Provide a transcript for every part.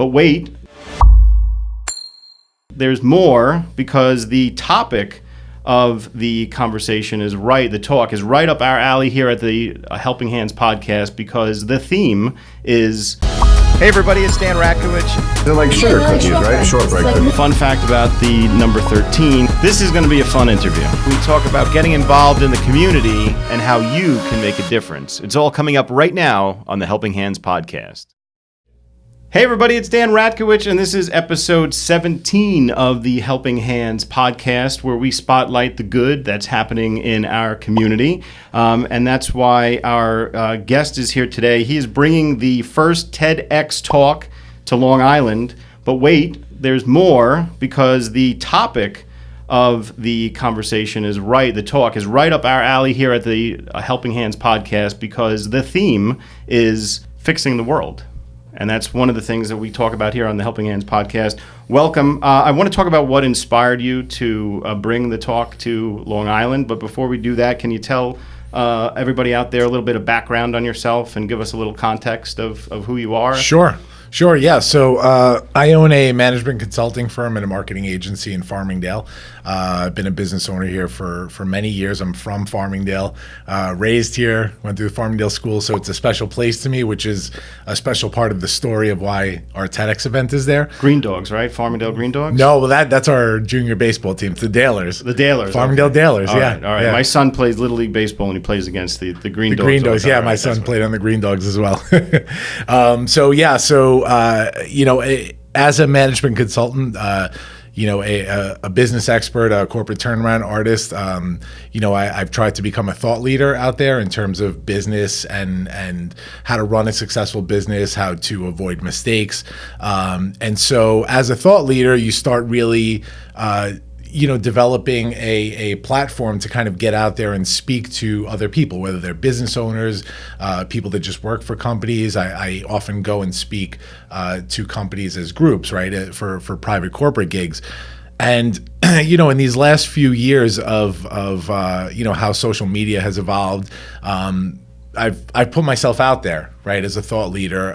But wait, there's more, because the topic of the conversation is right, the talk is right up our alley here at the Helping Hands podcast, because the theme is... Hey everybody, it's Dan Rakowicz. They're like sugar cookies, right? Shortbread cookies. Fun fact about the number 13, this is going to be a fun interview. We talk about getting involved in the community. And how you can make a difference. It's all coming up right now on the Helping Hands podcast. Hey everybody, it's Dan Rakowicz, and this is episode 17 of the Helping Hands podcast, where we spotlight the good that's happening in our community. And that's why our guest is here today. He is bringing the first TEDx Talk to Long Island. But wait, there's more, because the topic of the conversation is right, the talk is right up our alley here at the Helping Hands podcast, because the theme is fixing the world. And that's one of the things that we talk about here on the Helping Hands podcast. Welcome. I want to talk about what inspired you to bring the talk to Long Island. But before we do that, can you tell everybody out there a little bit of background on yourself and give us a little context of who you are? Sure, yeah. So I own a management consulting firm and a marketing agency in Farmingdale. I've been a business owner here for many years. I'm from Farmingdale, raised here, went through the Farmingdale school, so it's a special place to me, which is a special part of the story of why our TEDx event is there. Green Dogs, right? Farmingdale Green Dogs? No, well, that's our junior baseball team, it's the Dalers. The Dalers. Farmingdale okay. Dalers, All yeah. Right, all right. Yeah. My son plays Little League Baseball, and he plays against the Green Dogs. The Green Dogs, yeah. Right, my son played on the Green Dogs as well. As a management consultant, a business expert, a corporate turnaround artist, I've tried to become a thought leader out there in terms of business and how to run a successful business, how to avoid mistakes. And so as a thought leader, you start really developing a platform to kind of get out there and speak to other people, whether they're business owners, people that just work for companies. I often go and speak to companies as groups, right, for private corporate gigs. And, in these last few years of how social media has evolved, I've put myself out there, right, as a thought leader,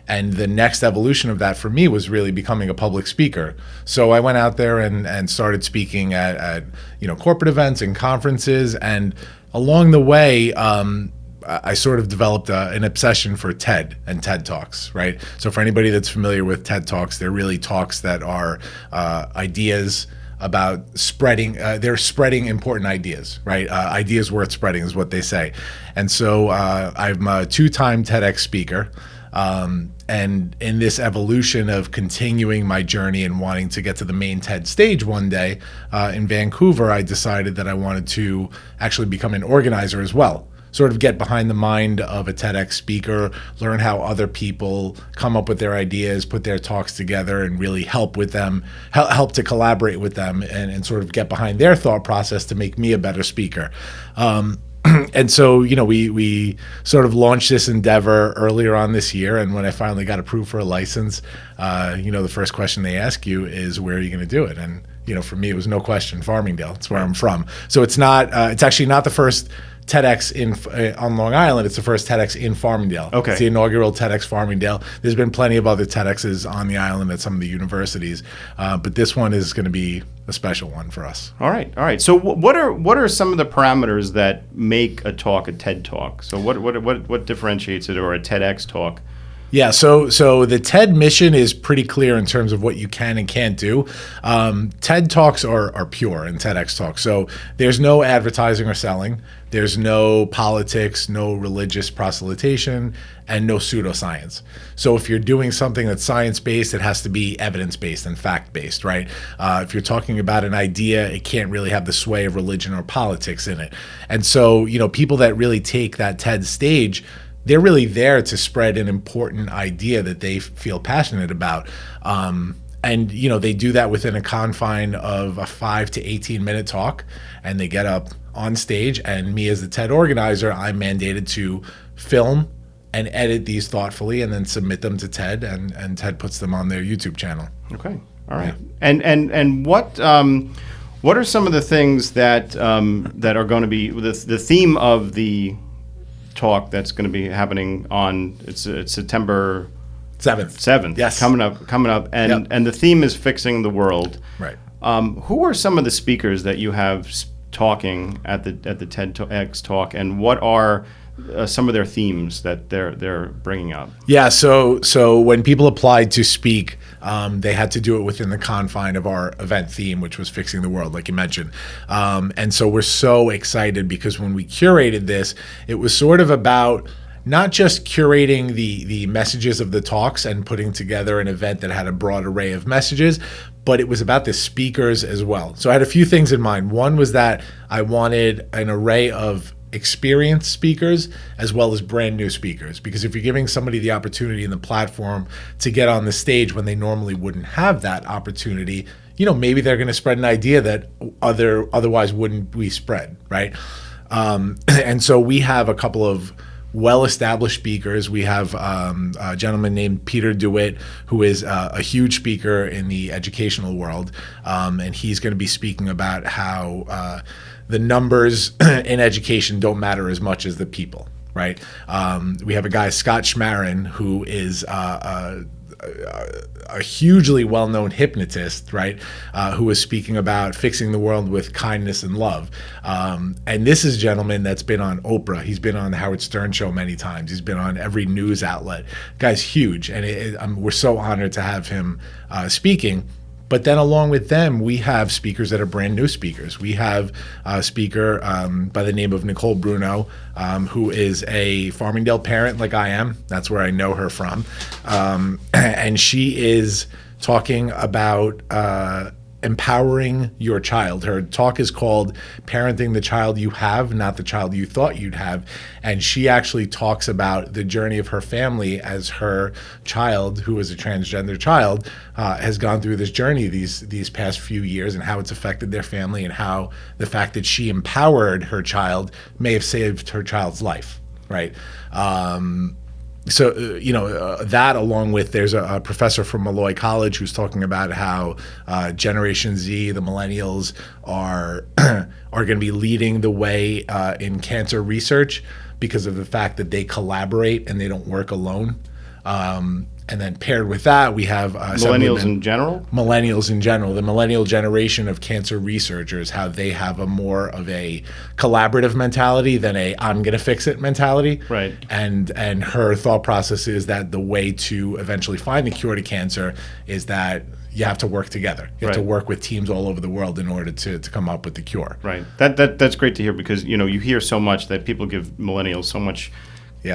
and the next evolution of that for me was really becoming a public speaker. So I went out there and started speaking at corporate events and conferences, and along the way, I sort of developed an obsession for TED and TED Talks, right? So for anybody that's familiar with TED Talks, they're really talks that are ideas about spreading, they're spreading important ideas, right? Ideas worth spreading is what they say. And so I'm a 2-time TEDx speaker. And in this evolution of continuing my journey and wanting to get to the main TED stage one day in Vancouver, I decided that I wanted to actually become an organizer as well. Sort of get behind the mind of a TEDx speaker, learn how other people come up with their ideas, put their talks together, and really help with them, help to collaborate with them, and sort of get behind their thought process to make me a better speaker. And so, we sort of launched this endeavor earlier on this year, and when I finally got approved for a license, the first question they ask you is, where are you going to do it? And, for me, it was no question, Farmingdale. It's where I'm from. So it's actually not the first TEDx on Long Island. It's the first TEDx in Farmingdale. Okay. It's the inaugural TEDx Farmingdale. There's been plenty of other TEDx's on the island at some of the universities, but this one is going to be a special one for us. All right. So what are some of the parameters that make a talk a TED Talk? So what differentiates it, or a TEDx talk? Yeah, so the TED mission is pretty clear in terms of what you can and can't do. TED Talks are pure in TEDx Talks. So there's no advertising or selling. There's no politics, no religious proselytation, and no pseudoscience. So if you're doing something that's science-based, it has to be evidence-based and fact-based, right? If you're talking about an idea, it can't really have the sway of religion or politics in it. And so, people that really take that TED stage, they're really there to spread an important idea that they feel passionate about. And, they do that within a confine of a 5 to 18 minute talk, and they get up on stage, and me as the TED organizer, I'm mandated to film and edit these thoughtfully and then submit them to TED, and TED puts them on their YouTube channel. Okay. All right. Yeah. And what are some of the things that are going to be the theme of the talk that's going to be happening on it's September 7th. Yes. Coming up, and the theme is fixing the world. Right. Who are some of the speakers that you have talking at the TEDx Talk, and what are some of their themes that they're bringing up? Yeah, so when people applied to speak, they had to do it within the confine of our event theme, which was fixing the world, like you mentioned. And so we're so excited because when we curated this, it was sort of about not just curating the messages of the talks and putting together an event that had a broad array of messages, but it was about the speakers as well. So I had a few things in mind. One was that I wanted an array of experienced speakers as well as brand new speakers, because if you're giving somebody the opportunity and the platform to get on the stage when they normally wouldn't have that opportunity, maybe they're going to spread an idea that otherwise wouldn't be spread, right? And so we have a couple of well-established speakers. We have a gentleman named Peter DeWitt, who is a huge speaker in the educational world, and he's going to be speaking about how the numbers in education don't matter as much as the people, right? We have a guy, Scott Schmarin, who is a hugely well-known hypnotist, right, who is speaking about fixing the world with kindness and love. And this is a gentleman that's been on Oprah. He's been on the Howard Stern show many times. He's been on every news outlet. Guy's huge, and we're so honored to have him speaking. But then along with them, we have speakers that are brand new speakers. We have a speaker by the name of Nicole Bruno, who is a Farmingdale parent like I am. That's where I know her from. And she is talking about empowering your child. Her talk is called Parenting the Child You Have, Not the Child You Thought You'd Have. And she actually talks about the journey of her family as her child, who is a transgender child, has gone through this journey these past few years, and how it's affected their family, and how the fact that she empowered her child may have saved her child's life, right? So, that, along with, there's a professor from Malloy College who's talking about how Generation Z, the millennials, are going to be leading the way in cancer research because of the fact that they collaborate and they don't work alone. And then paired with that, we have millennials in general? Millennials in general, the millennial generation of cancer researchers, how they have a more of a collaborative mentality than a I'm going to fix it mentality. Right. And her thought process is that the way to eventually find a cure to cancer is that you have to work together. You have to work with teams all over the world in order to come up with the cure. Right. That's great to hear, because, you hear so much that people give millennials so much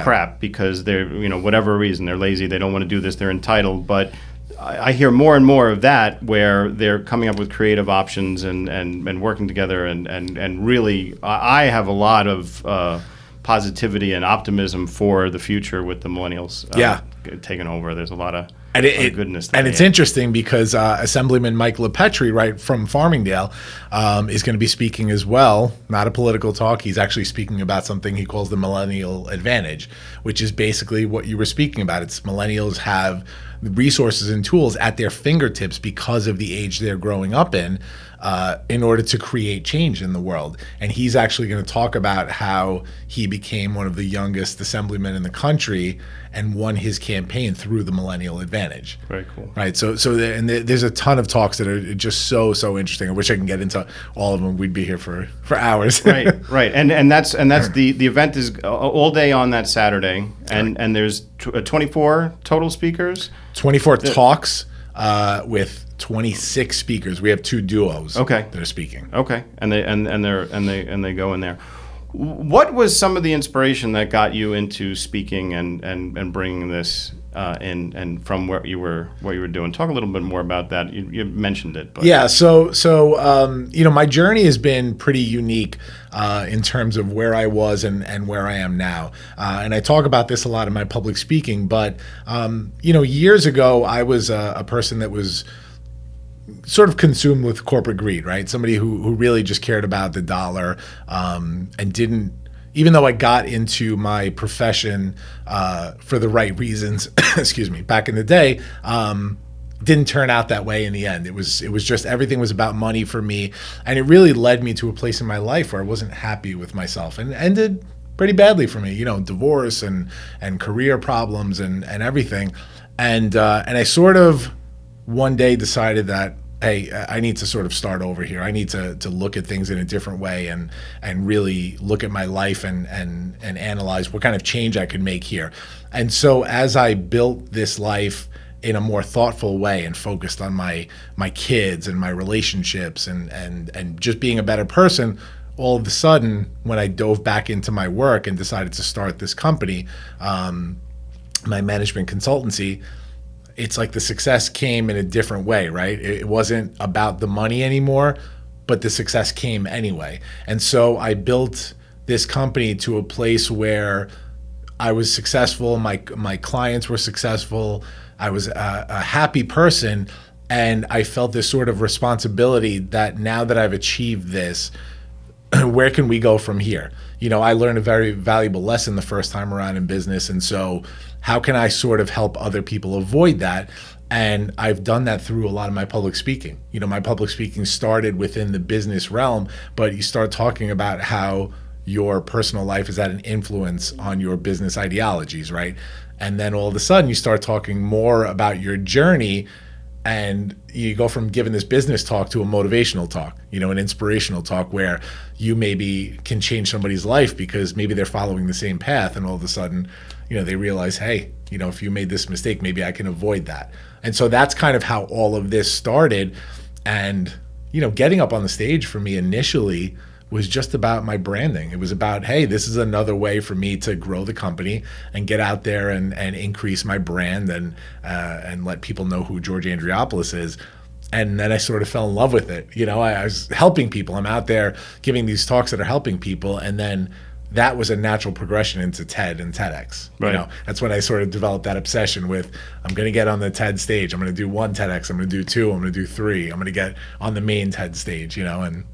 crap because they're, whatever reason, they're lazy, they don't want to do this, they're entitled. But I hear more and more of that, where they're coming up with creative options and working together, and really, I have a lot of positivity and optimism for the future with the millennials taking over. There's a lot of goodness. And it's interesting because Assemblyman Mike LaPetri, right, from Farmingdale, is going to be speaking as well. Not a political talk. He's actually speaking about something he calls the Millennial Advantage, which is basically what you were speaking about. It's millennials have resources and tools at their fingertips because of the age they're growing up in order to create change in the world. And he's actually going to talk about how he became one of the youngest assemblymen in the country and won his campaign through the Millennial Advantage. Very cool. Right. So there's a ton of talks that are just so interesting. I wish I can get into all of them. We'd be here for hours. Right. And that's the event is all day on that Saturday, and there's 24 total speakers. 24 talks with 26 speakers. We have two duos that are speaking. Okay. And they go in there. What was some of the inspiration that got you into speaking and bringing this in, and from what you were doing? Talk a little bit more about that. You mentioned it. But. Yeah. So my journey has been pretty unique in terms of where I was and where I am now. And I talk about this a lot in my public speaking. But years ago, I was a person that was sort of consumed with corporate greed, right? Somebody who really just cared about the dollar and didn't, even though I got into my profession for the right reasons, excuse me, back in the day, didn't turn out that way in the end. It was just, everything was about money for me. And it really led me to a place in my life where I wasn't happy with myself, and ended pretty badly for me, divorce and career problems and everything. And I sort of one day decided that, hey, I need to sort of start over here. I need to look at things in a different way and really look at my life and analyze what kind of change I could make here. And so as I built this life in a more thoughtful way and focused on my kids and my relationships and just being a better person, all of a sudden, when I dove back into my work and decided to start this company, my management consultancy, it's like the success came in a different way, right? It wasn't about the money anymore, but the success came anyway. And so I built this company to a place where I was successful, my clients were successful, I was a happy person, and I felt this sort of responsibility that now that I've achieved this, where can we go from here? You know, I learned a very valuable lesson the first time around in business, and so how can I sort of help other people avoid that? And I've done that through a lot of my public speaking. You know, my public speaking started within the business realm, but you start talking about how your personal life has had an influence on your business ideologies, right? And then all of a sudden you start talking more about your journey, and you go from giving this business talk to a motivational talk, you know, an inspirational talk where you maybe can change somebody's life because maybe they're following the same path, and all of a sudden, you know, they realize, hey, you know, if you made this mistake, maybe I can avoid that. And so that's kind of how all of this started. And, you know, getting up on the stage for me initially was just about my branding. It was about, hey, this is another way for me to grow the company and get out there and increase my brand and let people know who George Andriopoulos is. And then I sort of fell in love with it. You know, I was helping people. I'm out there giving these talks that are helping people. And then that was a natural progression into TED and TEDx. Right. You know, that's when I sort of developed that obsession with, I'm going to get on the TED stage. I'm going to do one TEDx. I'm going to do two. I'm going to do three. I'm going to get on the main TED stage, you know, and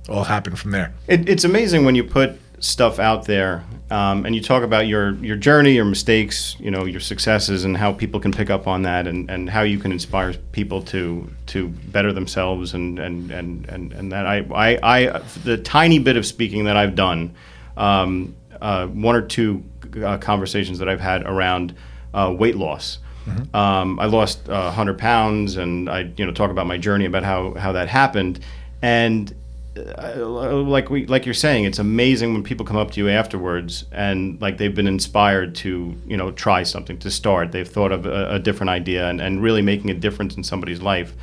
all happened from there. It's amazing when you put stuff out there and you talk about your journey, your mistakes, you know, your successes, and how people can pick up on that, and how you can inspire people to better themselves, and that I the tiny bit of speaking that I've done, one or two conversations that I've had around weight loss. Mm-hmm. I lost 100 pounds, and I talk about my journey, about how that happened, and like you're saying, it's amazing when people come up to you afterwards and like they've been inspired to try something, to start. They've thought of a different idea, and really making a difference in somebody's life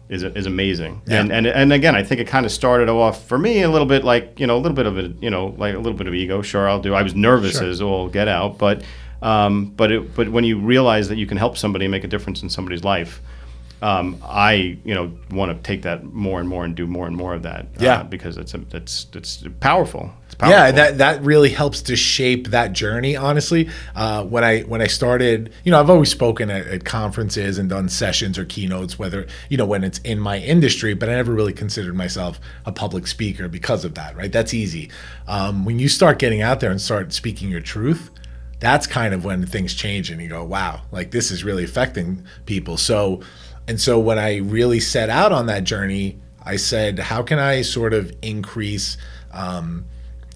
is amazing. Yeah. And again, I think it kind of started off for me a little bit like a little bit of like a little bit of ego. Sure, I'll do. I was nervous as all get out, but when you realize that you can help somebody and make a difference in somebody's life, I want to take that more and more and do more and more of that. Because it's powerful. It's powerful. Yeah, that really helps to shape that journey. Honestly, when I started, I've always spoken at conferences and done sessions or keynotes, whether when it's in my industry, but I never really considered myself a public speaker because of that. Right? That's easy. When you start getting out there and start speaking your truth, that's kind of when things change, and you go, wow, like this is really affecting people. So when I really set out on that journey, I said, how can I sort of increase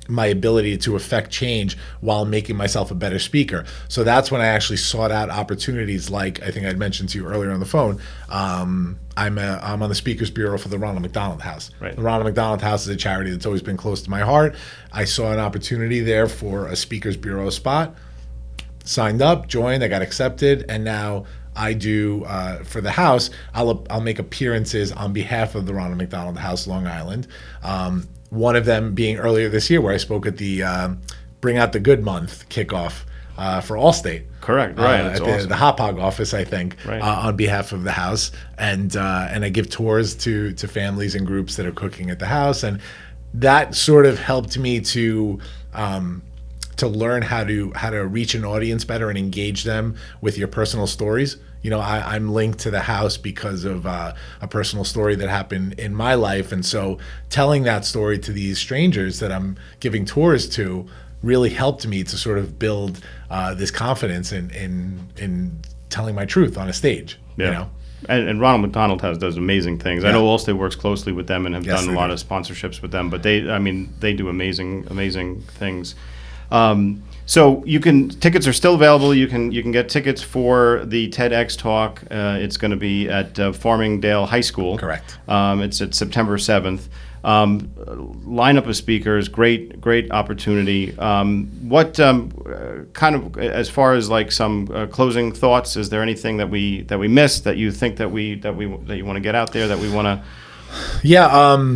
my ability to affect change while making myself a better speaker? So that's when I actually sought out opportunities like I think I'd mentioned to you earlier on the phone. I'm on the Speakers Bureau for the Ronald McDonald House. Right. The Ronald McDonald House is a charity that's always been close to my heart. I saw an opportunity there for a Speakers Bureau spot, signed up, joined, I got accepted, and now I do for the house. I'll make appearances on behalf of the Ronald McDonald House, Long Island. One of them being earlier this year, where I spoke at the Bring Out the Good Month kickoff for Allstate. Correct, right? At awesome. the Hop Hog office, I think, right. On behalf of the house, and I give tours to families and groups that are cooking at the house, and that sort of helped me to learn how to reach an audience better and engage them with your personal stories. I'm linked to the house because of a personal story that happened in my life. And so telling that story to these strangers that I'm giving tours to really helped me to sort of build this confidence in telling my truth on a stage. Yeah. And Ronald McDonald House does amazing things. Yeah. I know Allstate works closely with them and have done a lot of sponsorships with them, but they do amazing things. So tickets are still available. You can get tickets for the TEDx Talk. It's going to be at Farmingdale High School. Correct. It's at September 7th. Lineup of speakers, great opportunity. What kind of, as far as like some closing thoughts, is there anything that we missed that you think that you want to get out there, that we want to? Yeah.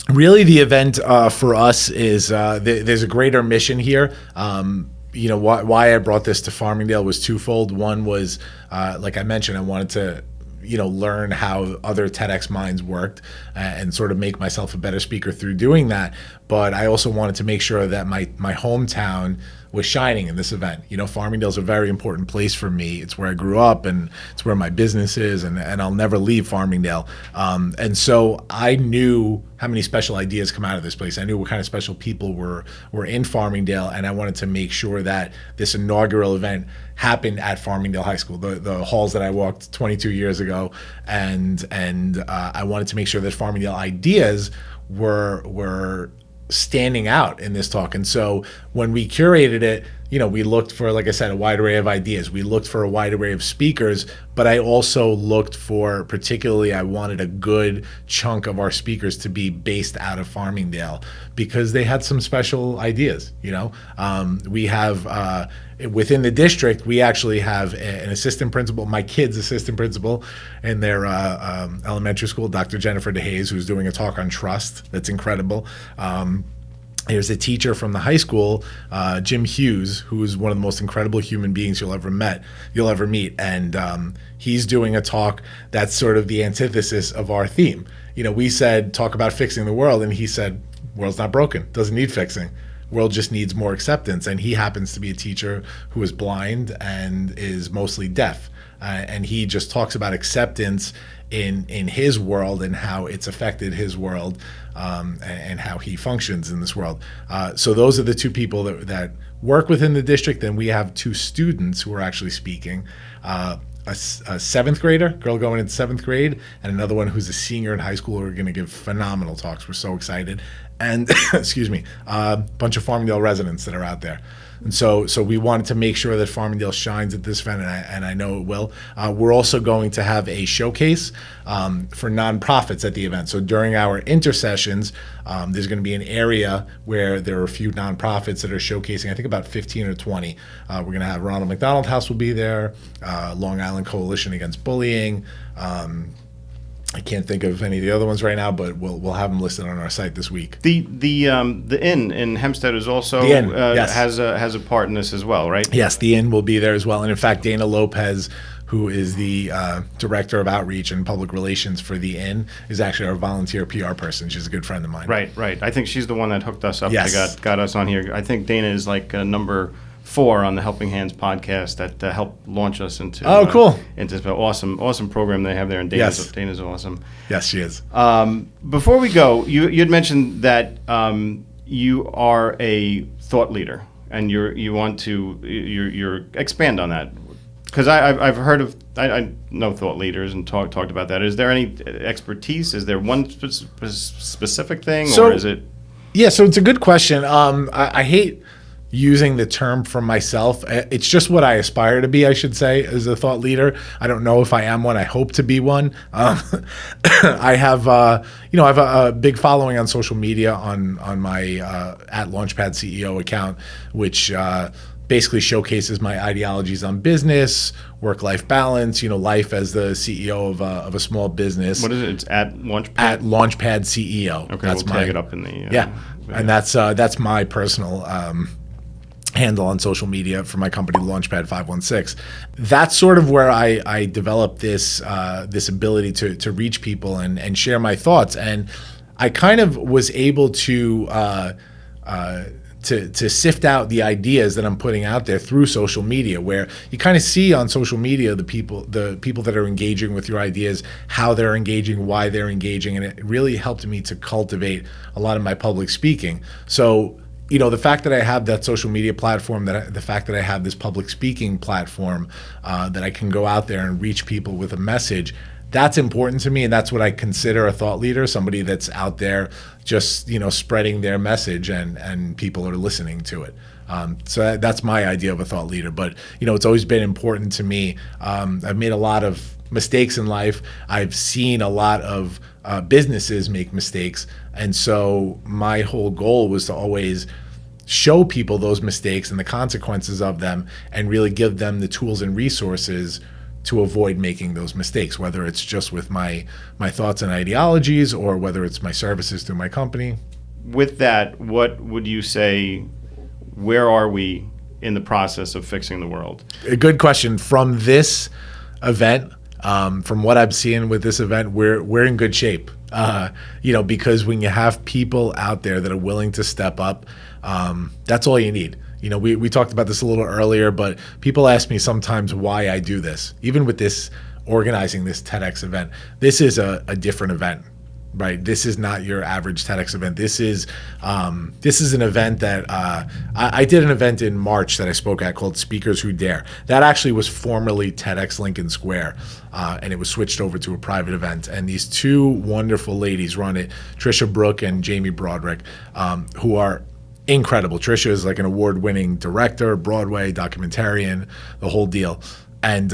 Really, the event for us is there's a greater mission here. Why I brought this to Farmingdale was twofold. One was, like I mentioned, I wanted to learn how other TEDx minds worked and sort of make myself a better speaker through doing that. But I also wanted to make sure that my hometown was shining in this event. Farmingdale is a very important place for me. It's where I grew up, and it's where my business is, and I'll never leave Farmingdale. And so I knew how many special ideas come out of this place. I knew what kind of special people were in Farmingdale, and I wanted to make sure that this inaugural event happened at Farmingdale High School, the halls that I walked 22 years ago, and I wanted to make sure that Farmingdale ideas were standing out in this talk. And so when we curated it, we looked for, like I said, a wide array of ideas. We looked for a wide array of speakers, but I also looked for, particularly, I wanted a good chunk of our speakers to be based out of Farmingdale because they had some special ideas. We have, within the district, we actually have an assistant principal, my kid's assistant principal in their elementary school, Dr. Jennifer DeHaze, who's doing a talk on trust. That's incredible. There's a teacher from the high school, Jim Hughes, who is one of the most incredible human beings you'll ever meet. And he's doing a talk that's sort of the antithesis of our theme. We said, talk about fixing the world. And he said, world's not broken, doesn't need fixing. World just needs more acceptance. And he happens to be a teacher who is blind and is mostly deaf. And he just talks about acceptance in his world and how it's affected his world, and how he functions in this world. So those are the two people that work within the district. Then we have two students who are actually speaking. A seventh grader, girl going into seventh grade, and another one who's a senior in high school who are going to give phenomenal talks. We're so excited. And excuse me, a bunch of Farmingdale residents that are out there. And so we wanted to make sure that Farmingdale shines at this event, and I know it will. We're also going to have a showcase for nonprofits at the event. So during our intercessions, there's going to be an area where there are a few nonprofits that are showcasing, I think about 15 or 20. We're going to have Ronald McDonald House will be there, Long Island Coalition Against Bullying. I can't think of any of the other ones right now, but we'll have them listed on our site this week. The Inn in Hempstead is also yes. has a part in this as well, right? Yes, the Inn will be there as well. And in fact, Dana Lopez, who is the director of outreach and public relations for the Inn, is actually our volunteer PR person. She's a good friend of mine. Right. I think she's the one that hooked us up. Yes. Got us on here. I think Dana is like number 4 on the Helping Hands podcast that helped launch us into cool. into this awesome program they have there, and Dana's awesome. Yes, she is. Before we go, you'd mentioned that you are a thought leader, and you want to expand on that, because I've heard of, I know thought leaders and talked about that. Is there any expertise? Is there one specific thing, or is it? Yeah, so it's a good question. I hate using the term for myself. It's just what I aspire to be, I should say, as a thought leader. I don't know if I am one. I hope to be one. I have, I have a big following on social media on my at Launchpad CEO account, which basically showcases my ideologies on business, work-life balance, life as the CEO of a small business. What is it? It's at Launchpad? At Launchpad CEO. Okay, we'll tag it up in the... yeah, and that's my personal handle on social media for my company, Launchpad 516. That's sort of where I developed this ability to reach people and share my thoughts. And I kind of was able to sift out the ideas that I'm putting out there through social media, where you kind of see on social media the people that are engaging with your ideas, how they're engaging, why they're engaging, and it really helped me to cultivate a lot of my public speaking. So the fact that I have that social media platform, the fact that I have this public speaking platform, that I can go out there and reach people with a message, that's important to me, and that's what I consider a thought leader, somebody that's out there just, spreading their message and people are listening to it. So that's my idea of a thought leader. But, it's always been important to me. I've made a lot of mistakes in life. I've seen a lot of businesses make mistakes. And so my whole goal was to always show people those mistakes and the consequences of them and really give them the tools and resources to avoid making those mistakes, whether it's just with my thoughts and ideologies or whether it's my services through my company. With that, what would you say, where are we in the process of fixing the world? A good question. From this event, from what I'm seeing with this event, we're in good shape. Because when you have people out there that are willing to step up, that's all you need. We talked about this a little earlier, but people ask me sometimes why I do this. Even with this, organizing this TEDx event, this is a different event, right? This is not your average TEDx event. This is an event that I did an event in March that I spoke at called Speakers Who Dare. That actually was formerly TEDx Lincoln Square, and it was switched over to a private event. And these two wonderful ladies run it, Trisha Brook and Jamie Broderick, who are incredible. Trisha is like an award-winning director, Broadway, documentarian, the whole deal. And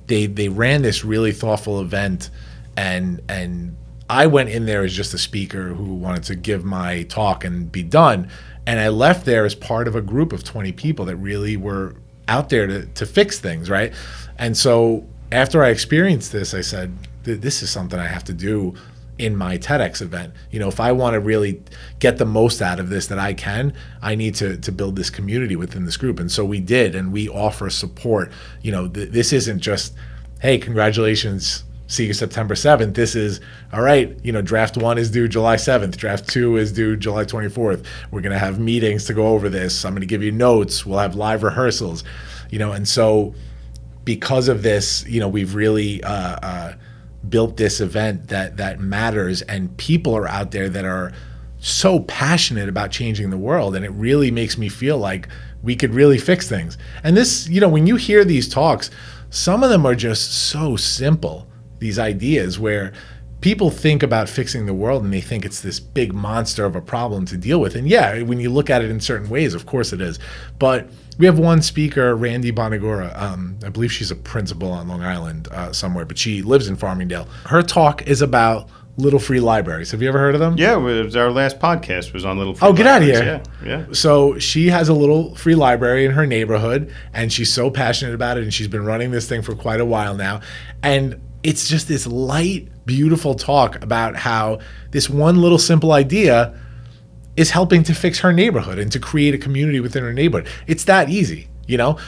they ran this really thoughtful event, and I went in there as just a speaker who wanted to give my talk and be done. And I left there as part of a group of 20 people that really were out there to fix things, right? And so after I experienced this, I said, this is something I have to do in my TEDx event. If I want to really get the most out of this that I can, I need to build this community within this group. And so we did, and we offer support. This isn't just, hey, congratulations, see you September 7th. This is, all right, draft 1 is due July 7th. Draft 2 is due July 24th. We're going to have meetings to go over this. I'm going to give you notes. We'll have live rehearsals, and so because of this, we've really built this event that matters, and people are out there that are so passionate about changing the world, and it really makes me feel like we could really fix things. And this, when you hear these talks, some of them are just so simple, these ideas where people think about fixing the world and they think it's this big monster of a problem to deal with. And yeah, when you look at it in certain ways, of course it is. But we have one speaker, Randy Bonagora. I believe she's a principal on Long Island somewhere, but she lives in Farmingdale. Her talk is about little free libraries. Have you ever heard of them? Yeah, our last podcast was on little free libraries. Oh, get out of here. Yeah. So she has a little free library in her neighborhood, and she's so passionate about it, and she's been running this thing for quite a while now. And it's just this light, beautiful talk about how this one little simple idea is helping to fix her neighborhood and to create a community within her neighborhood. It's that easy,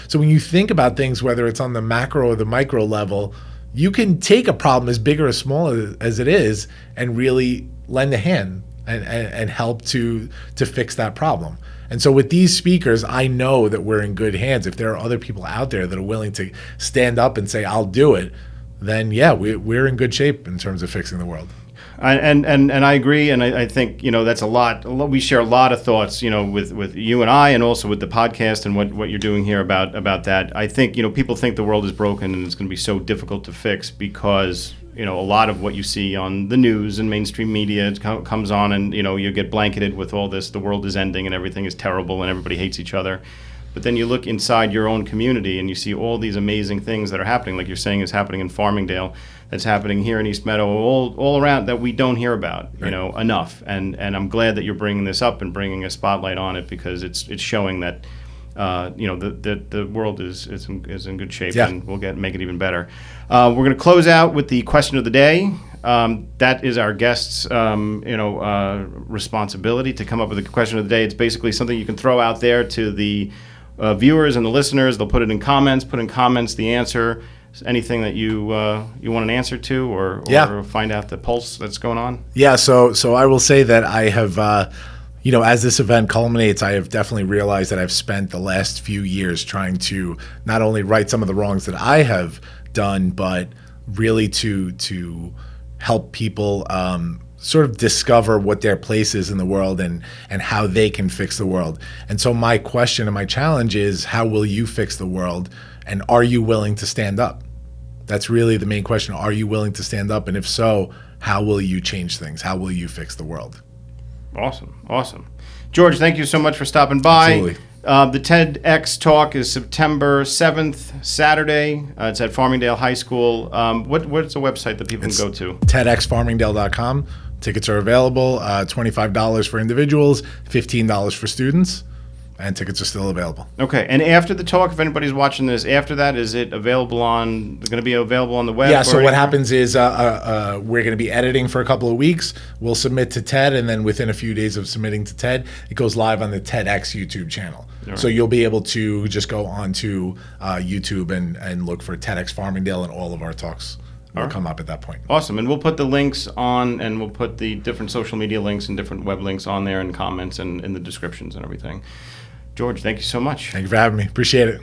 So when you think about things, whether it's on the macro or the micro level, you can take a problem as big or as small as it is and really lend a hand and help to fix that problem. And so with these speakers, I know that we're in good hands. If there are other people out there that are willing to stand up and say, I'll do it, then yeah, we're in good shape in terms of fixing the world. And I agree, and I think that's a lot. We share a lot of thoughts, with you and I, and also with the podcast and what you're doing here about that. I think people think the world is broken and it's going to be so difficult to fix because a lot of what you see on the news and mainstream media comes on, and you get blanketed with all this. The world is ending and everything is terrible and everybody hates each other. But then you look inside your own community and you see all these amazing things that are happening, like you're saying is happening in Farmingdale, that's happening here in East Meadow, all around that we don't hear about, enough. And I'm glad that you're bringing this up and bringing a spotlight on it, because it's showing that the world is in good shape, and we'll make it even better. We're going to close out with the question of the day. That is our guest's responsibility to come up with a question of the day. It's basically something you can throw out there to the viewers and the listeners. They'll put it in comments. Put in comments the answer, anything that you want an answer to, or find out the pulse that's going on. Yeah. So I will say that I have, as this event culminates, I have definitely realized that I've spent the last few years trying to not only right some of the wrongs that I have done, but really to help people sort of discover what their place is in the world and how they can fix the world. And so my question and my challenge is, how will you fix the world, and are you willing to stand up? That's really the main question. Are you willing to stand up? And if so, how will you change things? How will you fix the world? Awesome. George, thank you so much for stopping by. Absolutely. The TEDx Talk is September 7th, Saturday. It's at Farmingdale High School. What's the website that people can go to? TEDxFarmingdale.com. Tickets are available, $25 for individuals, $15 for students, and tickets are still available. Okay, and after the talk, if anybody's watching this, after that, is it available going to be available on the web? Yeah, so what happens is we're going to be editing for a couple of weeks. We'll submit to TED, and then within a few days of submitting to TED, it goes live on the TEDx YouTube channel. Right. So you'll be able to just go onto YouTube and look for TEDx Farmingdale, and all of our talks will come up at that point. Awesome. And we'll put the links on, and we'll put the different social media links and different web links on there, and comments and in the descriptions and everything. George, thank you so much. Thank you for having me. Appreciate it.